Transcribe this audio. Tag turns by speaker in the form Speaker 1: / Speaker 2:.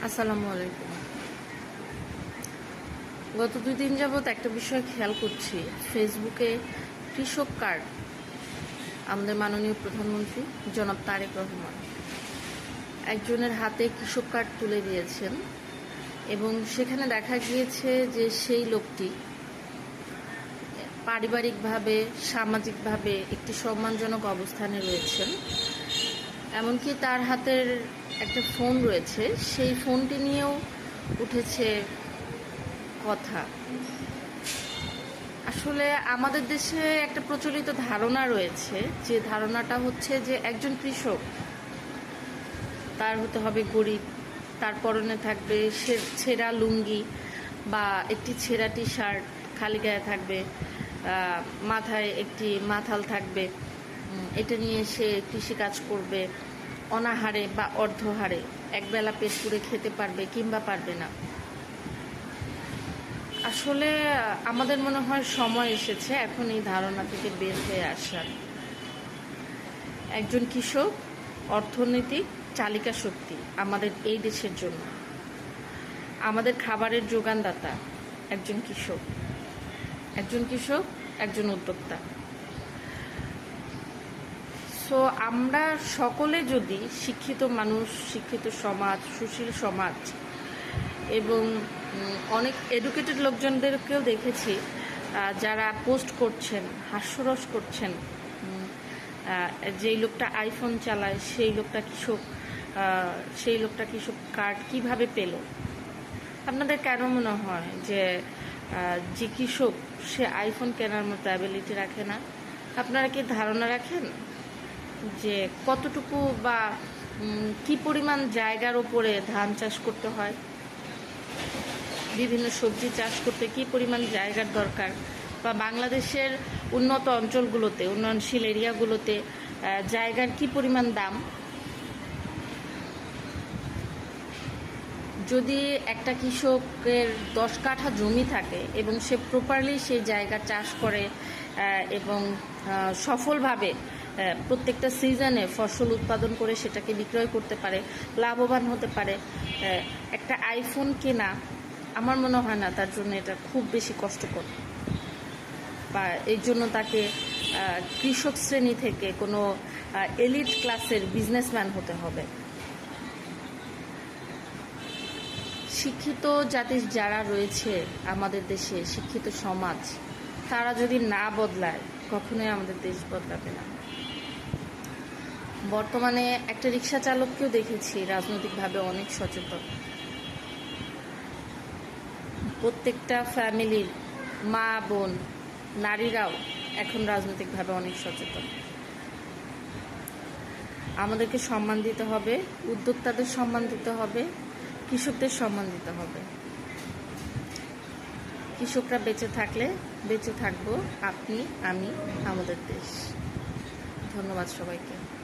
Speaker 1: আসসালামু আলাইকুম। গত 2 দিন যাবৎ একটা বিষয় খেয়াল করছি, ফেসবুকে কৃষক কার্ড আমাদের মাননীয় প্রধানমন্ত্রী জনাব তারেক রহমান একজনের হাতে কৃষক কার্ড তুলে দিয়েছেন এবং সেখানে দেখা গিয়েছে যে সেই লোকটি পারিবারিকভাবে সামাজিকভাবে একটি সম্মানজনক অবস্থানে রয়েছেন। এমনকি তার হাতের একটা ফোন রয়েছে, সেই ফোনটি নিয়েও উঠেছে কথা। আসলে আমাদের দেশে একটা প্রচলিত ধারণা রয়েছে, যে ধারণাটা হচ্ছে যে একজন কৃষক তার হতে হবে গরিব, তার পরনে থাকবে ছেঁড়া লুঙ্গি বা একটি ছেঁড়া টি শার্ট, খালি গায়ে থাকবে, মাথায় একটি মাথাল থাকবে। এটা নিয়ে সে কৃষিকাজ করবে অনাহারে বা অর্ধহারে, একবেলা পেট পুরে খেতে পারবে কিংবা পারবে না। আসলে আমাদের মনে হয় সময় এসেছে এখন এই ধারণা থেকে বের হয়ে আসার। একজন কৃষক অর্থনৈতিক চালিকা শক্তি আমাদের এই দেশের জন্য। আমাদের খাবারের যোগানদাতা একজন কৃষক, একজন উদ্যোক্তা। সো আমরা সকলে যদি শিক্ষিত মানুষ, শিক্ষিত সমাজ, সুশীল সমাজ এবং অনেক এডুকেটেড লোকজনদেরকেও দেখেছি যারা পোস্ট করছেন, হাস্যরস করছেন, যেই লোকটা আইফোন চালায় সেই লোকটা কৃষক কার্ড কিভাবে পেল। আপনাদের কেন মনে হয় যে কৃষক সে আইফোন কেনার মতো অ্যাবিলিটি রাখে না? আপনারা কি ধারণা রাখেন যে কতটুকু বা কি পরিমাণ জায়গার ওপরে ধান চাষ করতে হয়, বিভিন্ন সবজি চাষ করতে কি পরিমাণ জায়গার দরকার, বা বাংলাদেশের উন্নত অঞ্চলগুলোতে, উন্নয়নশীল এরিয়াগুলোতে জায়গার কি পরিমাণ দাম? যদি একটা কৃষকের 10 কাঠা জমি থাকে এবং সে প্রপারলি সেই জায়গা চাষ করে এবং সফলভাবে প্রত্যেকটা সিজনে ফসল উৎপাদন করে সেটাকে বিক্রয় করতে পারে, লাভবান হতে পারে, একটা আইফোন কেনা আমার মনে হয় না তার জন্য এটা খুব বেশি কষ্টকর, বা এই জন্য তাকে কৃষক শ্রেণী থেকে কোনো এলিট ক্লাসের বিজনেসম্যান হতে হবে। শিক্ষিত জাতি যারা রয়েছে আমাদের দেশে, শিক্ষিত সমাজ, তারা যদি না বদলায় কখনোই আমাদের দেশ বদলাবে না। বর্তমানে একটা রিক্সা চালককেও দেখেছি রাজনৈতিকভাবে অনেক সচেতন। প্রত্যেকটা ফ্যামিলির মা বোন নারীরাও এখন রাজনৈতিকভাবে অনেক সচেতন। আমাদেরকে সম্মান দিতে হবে, উদ্যোক্তাদের সম্মান দিতে হবে, কৃষকদের সম্মান দিতে হবে। কৃষকরা বেঁচে থাকলে বেঁচে থাকবো আপনি, আমি, আমাদের দেশ। ধন্যবাদ সবাইকে।